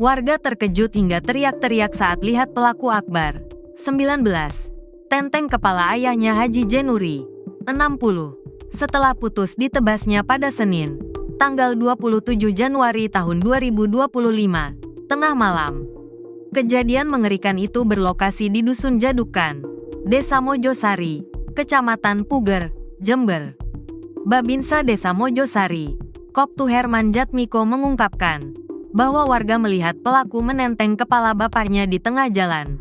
Warga terkejut hingga teriak-teriak saat lihat pelaku Akbar, 19, tenteng kepala ayahnya Haji Jenuri, 60, setelah putus ditebasnya pada Senin, tanggal 27 Januari tahun 2025, tengah malam. Kejadian mengerikan itu berlokasi di Dusun Jadukan, Desa Mojosari, Kecamatan Puger, Jember. Babinsa Desa Mojosari, Koptu Herman Jatmiko mengungkapkan bahwa warga melihat pelaku menenteng kepala bapaknya di tengah jalan.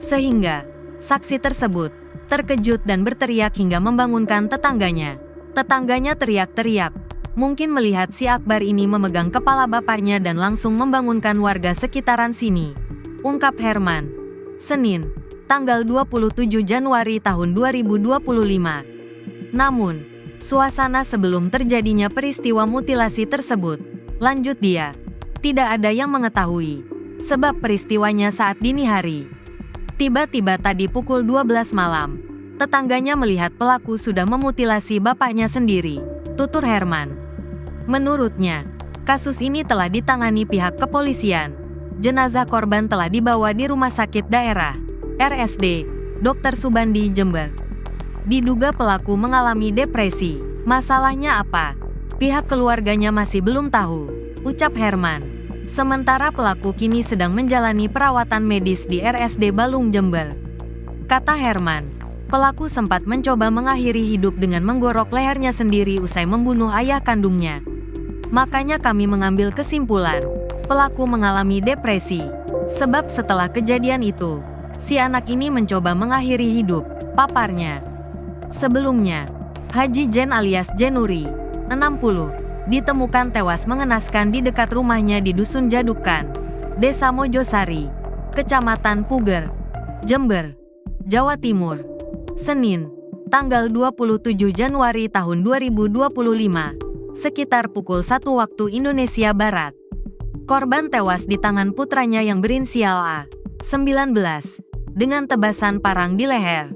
Sehingga, saksi tersebut terkejut dan berteriak hingga membangunkan tetangganya. Tetangganya teriak-teriak, mungkin melihat si Akbar ini memegang kepala bapaknya dan langsung membangunkan warga sekitaran sini, ungkap Herman. Senin, tanggal 27 Januari tahun 2025. Namun, suasana sebelum terjadinya peristiwa mutilasi tersebut, lanjut dia, tidak ada yang mengetahui sebab peristiwanya saat dini hari. Tiba-tiba tadi pukul 12 malam, tetangganya melihat pelaku sudah memutilasi bapaknya sendiri, tutur Herman. Menurutnya, kasus ini telah ditangani pihak kepolisian. Jenazah korban telah dibawa di Rumah Sakit Daerah RSD Dr. Subandi, Jember. Diduga pelaku mengalami depresi. Masalahnya apa? Pihak keluarganya masih belum tahu, ucap Herman. Sementara pelaku kini sedang menjalani perawatan medis di RSD Balung, Jember. Kata Herman, pelaku sempat mencoba mengakhiri hidup dengan menggorok lehernya sendiri usai membunuh ayah kandungnya. Makanya kami mengambil kesimpulan, pelaku mengalami depresi. Sebab setelah kejadian itu, si anak ini mencoba mengakhiri hidup, paparnya. Sebelumnya, Haji Jen alias Jenuri, 60, ditemukan tewas mengenaskan di dekat rumahnya di Dusun Jadukan, Desa Mojosari, Kecamatan Puger, Jember, Jawa Timur. Senin, tanggal 27 Januari tahun 2025, sekitar pukul 1 waktu Indonesia Barat. Korban tewas di tangan putranya yang berinisial A, 19, dengan tebasan parang di leher.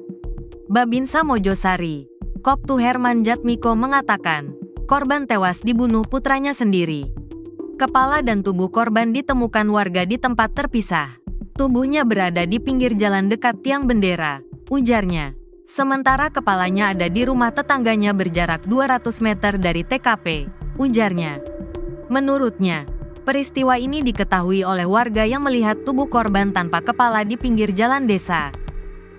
Babinsa Mojosari, Koptu Herman Jatmiko mengatakan, korban tewas dibunuh putranya sendiri. Kepala dan tubuh korban ditemukan warga di tempat terpisah. Tubuhnya berada di pinggir jalan dekat tiang bendera, ujarnya. Sementara kepalanya ada di rumah tetangganya berjarak 200 meter dari TKP, ujarnya. Menurutnya, peristiwa ini diketahui oleh warga yang melihat tubuh korban tanpa kepala di pinggir jalan desa.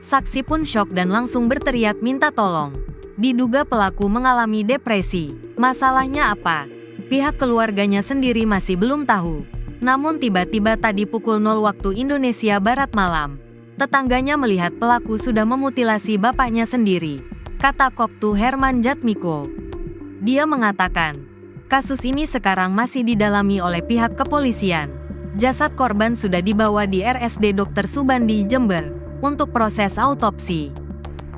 Saksi pun syok dan langsung berteriak minta tolong. Diduga pelaku mengalami depresi. Masalahnya apa? Pihak keluarganya sendiri masih belum tahu. Namun tiba-tiba tadi pukul 0 waktu Indonesia Barat malam, tetangganya melihat pelaku sudah memutilasi bapaknya sendiri, kata Koptu Herman Jatmiko. Dia mengatakan, kasus ini sekarang masih didalami oleh pihak kepolisian. Jasad korban sudah dibawa di RSD Dr. Subandi, Jember, untuk proses autopsi.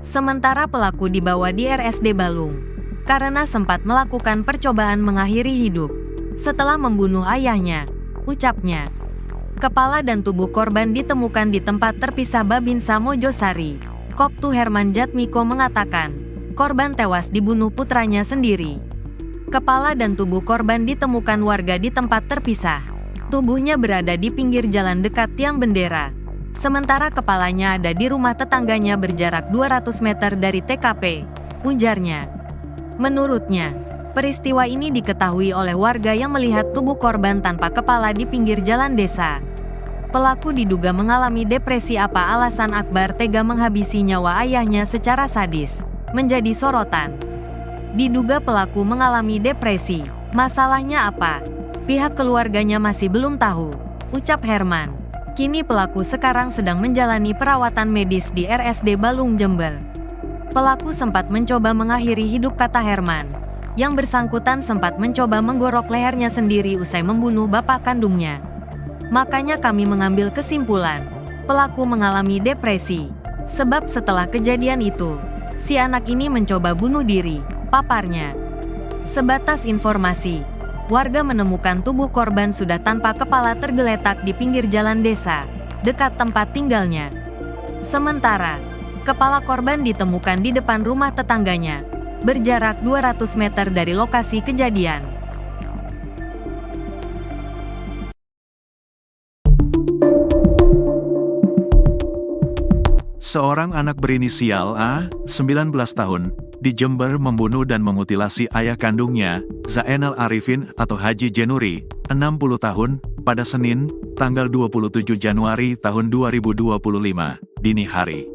Sementara pelaku dibawa di RSD Balung, karena sempat melakukan percobaan mengakhiri hidup setelah membunuh ayahnya, ucapnya. Kepala dan tubuh korban ditemukan di tempat terpisah Babinsa Mojosari. Koptu Herman Jatmiko mengatakan, korban tewas dibunuh putranya sendiri. Kepala dan tubuh korban ditemukan warga di tempat terpisah. Tubuhnya berada di pinggir jalan dekat tiang bendera. Sementara kepalanya ada di rumah tetangganya berjarak 200 meter dari TKP, ujarnya. Menurutnya, peristiwa ini diketahui oleh warga yang melihat tubuh korban tanpa kepala di pinggir jalan desa. Pelaku diduga mengalami depresi. Apa alasan Akbar tega menghabisi nyawa ayahnya secara sadis, menjadi sorotan. Diduga pelaku mengalami depresi. Masalahnya apa? Pihak keluarganya masih belum tahu, ucap Herman. Kini pelaku sekarang sedang menjalani perawatan medis di RSD Balung, Jember. Pelaku sempat mencoba mengakhiri hidup, kata Herman. Yang bersangkutan sempat mencoba menggorok lehernya sendiri usai membunuh bapak kandungnya. Makanya kami mengambil kesimpulan, pelaku mengalami depresi. Sebab setelah kejadian itu, si anak ini mencoba bunuh diri, paparnya. Sebatas informasi, warga menemukan tubuh korban sudah tanpa kepala tergeletak di pinggir jalan desa, dekat tempat tinggalnya. Sementara, kepala korban ditemukan di depan rumah tetangganya, berjarak 200 meter dari lokasi kejadian. Seorang anak berinisial A, 19 tahun, di Jember membunuh dan memutilasi ayah kandungnya, Zainal Arifin atau Haji Jenuri, 60 tahun, pada Senin, tanggal 27 Januari tahun 2025, dini hari.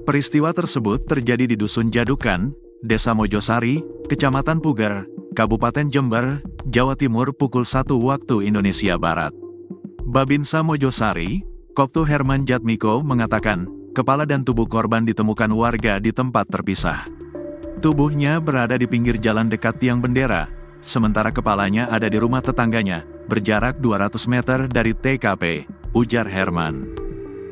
Peristiwa tersebut terjadi di Dusun Jadukan, Desa Mojosari, Kecamatan Puger, Kabupaten Jember, Jawa Timur pukul 1 waktu Indonesia Barat. Babinsa Mojosari, Koptu Herman Jatmiko mengatakan, kepala dan tubuh korban ditemukan warga di tempat terpisah. Tubuhnya berada di pinggir jalan dekat tiang bendera, sementara kepalanya ada di rumah tetangganya, berjarak 200 meter dari TKP, ujar Herman.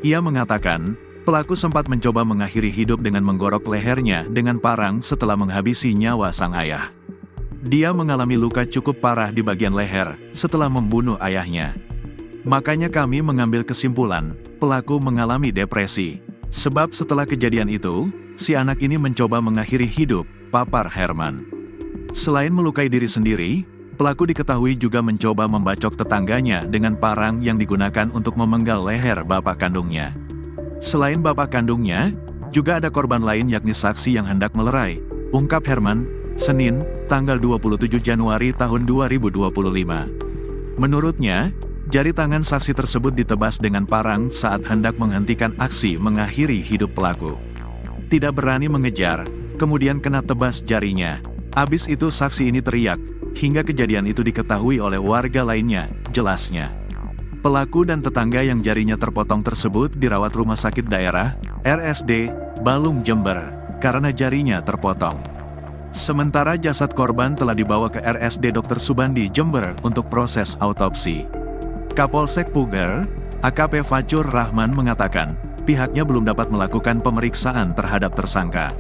Ia mengatakan, pelaku sempat mencoba mengakhiri hidup dengan menggorok lehernya dengan parang setelah menghabisi nyawa sang ayah. Dia mengalami luka cukup parah di bagian leher setelah membunuh ayahnya. Makanya kami mengambil kesimpulan, pelaku mengalami depresi. Sebab setelah kejadian itu, si anak ini mencoba mengakhiri hidup, papar Herman. Selain melukai diri sendiri, pelaku diketahui juga mencoba membacok tetangganya dengan parang yang digunakan untuk memenggal leher bapak kandungnya. Selain bapak kandungnya, juga ada korban lain yakni saksi yang hendak melerai, ungkap Herman, Senin, tanggal 27 Januari tahun 2025. Menurutnya, jari tangan saksi tersebut ditebas dengan parang saat hendak menghentikan aksi mengakhiri hidup pelaku. Tidak berani mengejar, kemudian kena tebas jarinya. Abis itu saksi ini teriak, hingga kejadian itu diketahui oleh warga lainnya, jelasnya. Pelaku dan tetangga yang jarinya terpotong tersebut dirawat rumah sakit daerah, RSD, Balung Jember, karena jarinya terpotong. Sementara jasad korban telah dibawa ke RSD Dr. Subandi Jember untuk proses autopsi. Kapolsek Puger, AKP Fajur Rahman mengatakan, pihaknya belum dapat melakukan pemeriksaan terhadap tersangka.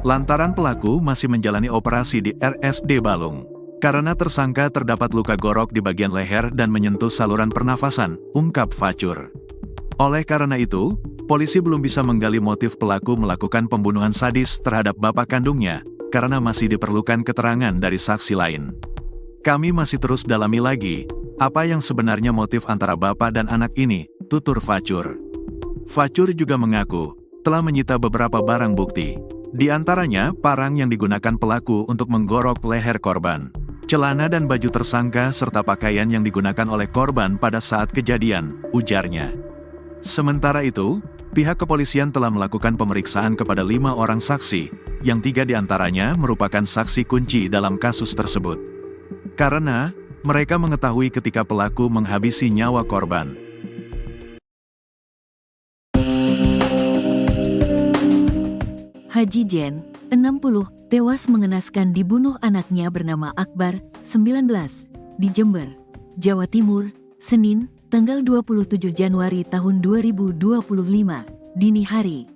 Lantaran pelaku masih menjalani operasi di RSD Balung. Karena tersangka terdapat luka gorok di bagian leher dan menyentuh saluran pernafasan, ungkap Fajur. Oleh karena itu, polisi belum bisa menggali motif pelaku melakukan pembunuhan sadis terhadap bapak kandungnya, karena masih diperlukan keterangan dari saksi lain. Kami masih terus dalami lagi, apa yang sebenarnya motif antara bapak dan anak ini, tutur Fajur. Fajur juga mengaku, telah menyita beberapa barang bukti. Di antaranya, parang yang digunakan pelaku untuk menggorok leher korban, celana dan baju tersangka serta pakaian yang digunakan oleh korban pada saat kejadian, ujarnya. Sementara itu, pihak kepolisian telah melakukan pemeriksaan kepada 5 orang saksi, yang 3 diantaranya merupakan saksi kunci dalam kasus tersebut. Karena, mereka mengetahui ketika pelaku menghabisi nyawa korban. Haji Jen, 60, tewas mengenaskan dibunuh anaknya bernama Akbar, 19, di Jember, Jawa Timur, Senin, tanggal 27 Januari tahun 2025, dini hari.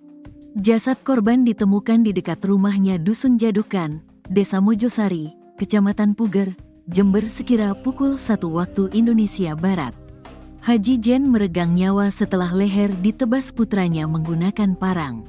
Jasad korban ditemukan di dekat rumahnya Dusun Jadukan, Desa Mojosari, Kecamatan Puger, Jember sekira pukul 1 waktu Indonesia Barat. Haji Jen meregang nyawa setelah leher ditebas putranya menggunakan parang.